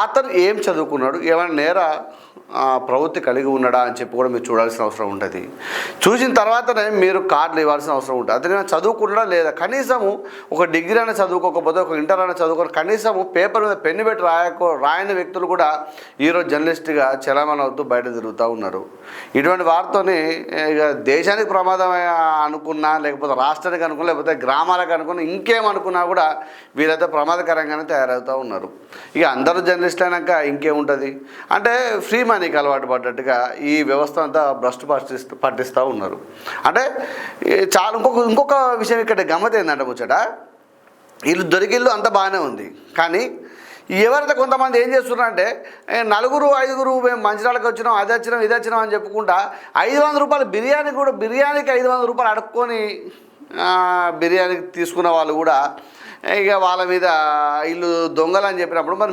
అతను ఏం చదువుకున్నాడు, ఏమైనా నేర ప్రవృత్తి కలిగి ఉన్నాడా అని చెప్పి కూడా మీరు చూడాల్సిన అవసరం ఉంటుంది. చూసిన తర్వాతనే మీరు కార్డులు ఇవ్వాల్సిన అవసరం ఉంటుంది. అతను చదువుకున్నాడా లేదా, కనీసము ఒక డిగ్రీ అయినా చదువుకోకపోతే ఒక ఇంటర్ అయినా చదువుకొని కనీసము పేపర్ మీద పెన్ను పెట్టి రాయని వ్యక్తులు కూడా ఈరోజు జర్నలిస్ట్గా చలామణి అవుతూ బయట తిరుగుతూ ఉన్నారు. ఇటువంటి వారితోని ఇక దేశానికి ప్రమాదం అనుకున్నా, లేకపోతే రాష్ట్రానికి అనుకున్నా, లేకపోతే గ్రామాలకు అనుకున్నా, ఇంకేమనుకున్నా కూడా వీరైతే ప్రమాదకరంగానే తయారవుతూ ఉన్నారు. ఇక అందరూ జర్నలిస్టులు అయినాక ఇంకేముంటుంది అంటే ఫ్రీ మనీకి అలవాటు పడ్డట్టుగా ఈ వ్యవస్థ అంతా భ్రష్టు పట్టిస్తూ ఉన్నారు. అంటే చాలా ఇంకొక విషయం ఇక్కడ గమ్మత్ ఏంటంటే ముచ్చట, వీళ్ళు దొరికిళ్ళు అంత బాగానే ఉంది. కానీ ఎవరైతే కొంతమంది ఏం చేస్తున్నారంటే నలుగురు ఐదుగురు మేము మంచిర్యాలకు వచ్చినాం, అది వచ్చినాం, ఇది వచ్చినాం అని చెప్పుకుంటా 500 రూపాయలు బిర్యానీకి 500 రూపాయలు అడుక్కొని బిర్యానీకి తీసుకున్న వాళ్ళు కూడా ఇక వాళ్ళ మీద వీళ్ళు దొంగలు అని చెప్పినప్పుడు మరి